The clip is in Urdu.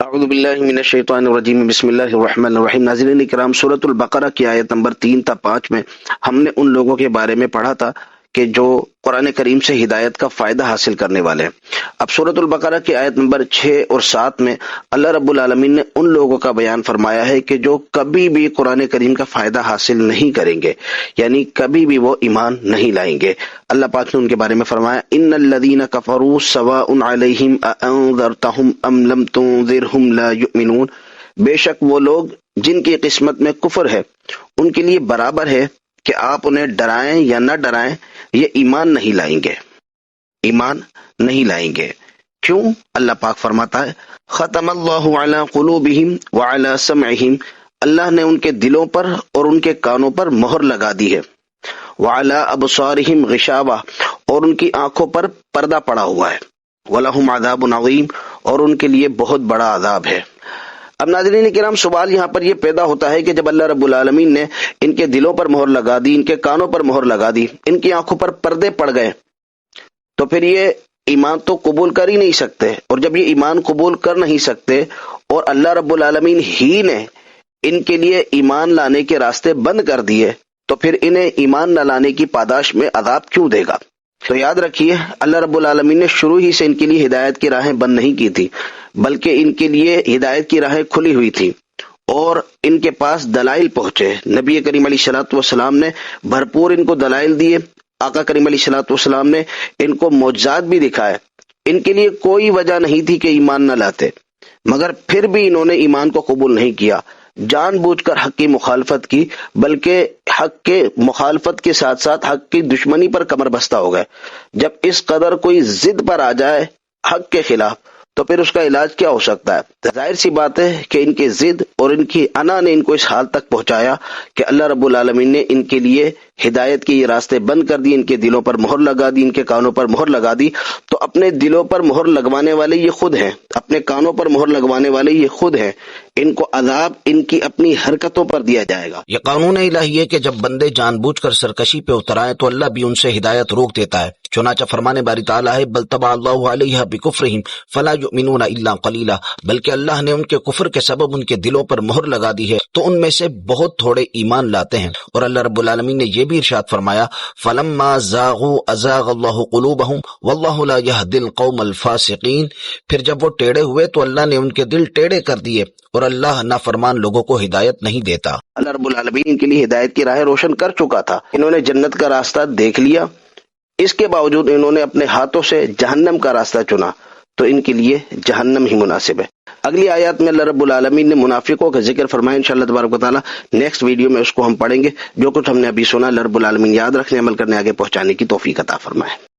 اعوذ باللہ من الشیطان الرجیم بسم اللہ الرحمن الرحیم۔ ناظرین کرام، سورۃ البقرہ کی آیت نمبر 3 تا 5 میں ہم نے ان لوگوں کے بارے میں پڑھا تھا کہ جو قرآن کریم سے ہدایت کا فائدہ حاصل کرنے والے ہیں۔ اب سورۃ البقرہ کی آیت نمبر 6 اور 7 میں اللہ رب العالمین نے ان لوگوں کا بیان فرمایا ہے کہ جو کبھی بھی قرآن کریم کا فائدہ حاصل نہیں کریں گے، یعنی کبھی بھی وہ ایمان نہیں لائیں گے۔ اللہ پاک نے ان کے بارے میں فرمایا ان الذین کفروا سواء علیہم اانذرتہم ام لم تنذرہم لا یؤمنون، بے شک وہ لوگ جن کی قسمت میں کفر ہے ان کے لیے برابر ہے کہ آپ انہیں ڈرائیں یا نہ ڈرائیں، یہ ایمان نہیں لائیں گے، ایمان نہیں لائیں گے۔ کیوں؟ اللہ پاک فرماتا ہے ختم اللہ علی قلوبہم وعلی سمعہم، اللہ نے ان کے دلوں پر اور ان کے کانوں پر مہر لگا دی ہے، وعلی ابصارہم غشاوہ، اور ان کی آنکھوں پر پردہ پڑا ہوا ہے، وَلَهُمْ عَذَابٌ عَظِيمٌ، اور ان کے لیے بہت بڑا عذاب ہے۔ اب ناظرین کرام، سوال یہاں پر یہ پیدا ہوتا ہے کہ جب اللہ رب العالمین نے ان کے دلوں پر مہر لگا دی، ان کے کانوں پر مہر لگا دی، ان کی آنکھوں پر پردے پڑ گئے، تو پھر یہ ایمان تو قبول کر ہی نہیں سکتے، اور جب یہ ایمان قبول کر نہیں سکتے اور اللہ رب العالمین ہی نے ان کے لیے ایمان لانے کے راستے بند کر دیے، تو پھر انہیں ایمان نہ لانے کی پاداش میں عذاب کیوں دے گا؟ تو یاد رکھیے، اللہ رب العالمین نے شروع ہی سے ان کے لیے ہدایت کی راہیں بند نہیں کی تھی، بلکہ ان کے لیے ہدایت کی راہیں کھلی ہوئی تھی اور ان کے پاس دلائل پہنچے۔ نبی کریم علیہ الصلوۃ والسلام نے بھرپور ان کو دلائل دیے، آقا کریم علیہ الصلوۃ والسلام نے ان کو معجزات بھی دکھائے۔ ان کے لیے کوئی وجہ نہیں تھی کہ ایمان نہ لاتے، مگر پھر بھی انہوں نے ایمان کو قبول نہیں کیا، جان بوجھ کر حق کی مخالفت کی، بلکہ حق کے مخالفت کے ساتھ ساتھ حق کی دشمنی پر کمر بستہ ہو گئے۔ جب اس قدر کوئی ضد پر آ جائے حق کے خلاف تو پھر اس کا علاج کیا ہو سکتا ہے؟ ظاہر سی بات ہے کہ ان کی ضد اور ان کی انا نے ان کو اس حال تک پہنچایا کہ اللہ رب العالمین نے ان کے لیے ہدایت کے یہ راستے بند کر دی، ان کے دلوں پر مہر لگا دی، ان کے کانوں پر مہر لگا دی۔ تو اپنے دلوں پر مہر لگوانے والے یہ خود ہیں، اپنے کانوں پر مہر لگوانے والے یہ خود ہیں، ان کو عذاب ان کی اپنی حرکتوں پر دیا جائے گا۔ یہ قانون الہی ہے کہ جب بندے جان بوجھ کر سرکشی پہ اترائیں تو اللہ بھی ان سے ہدایت روک دیتا ہے۔ چنانچہ فرمان باری تعالیٰ ہے بل طبع اللہ علیہا بکفرہم فلا یؤمنون الا قلیلا، بلکہ اللہ نے ان کے کفر کے سبب ان کے دلوں پر مہر لگا دی ہے تو ان میں سے بہت تھوڑے ایمان لاتے ہیں۔ اور اللہ رب العالمین نے یہ بھی ارشاد فرمایا فلما زاغوا ازاغ اللہ قلوبہم واللہ لا یہدی القوم الفاسقین، پھر جب وہ ٹیڑے ہوئے تو اللہ نے ان کے دل ٹیڑے کر دیے اور اللہ نافرمان لوگوں کو ہدایت نہیں دیتا۔ اللہ رب العالمین ان کے لیے ہدایت کی راہ روشن کر چکا تھا، انہوں نے جنت کا راستہ دیکھ لیا، اس کے باوجود انہوں نے اپنے ہاتھوں سے جہنم کا راستہ چنا، تو ان کے لیے جہنم ہی مناسب ہے۔ اگلی آیات میں اللہ رب العالمین نے منافقوں کا ذکر فرمایا، انشاءاللہ تبارک و تعالیٰ نیکسٹ ویڈیو میں اس کو ہم پڑھیں گے۔ جو کچھ ہم نے ابھی سنا اللہ رب العالمین یاد رکھنے، عمل کرنے، آگے پہنچانے کی توفیق عطا فرمائے۔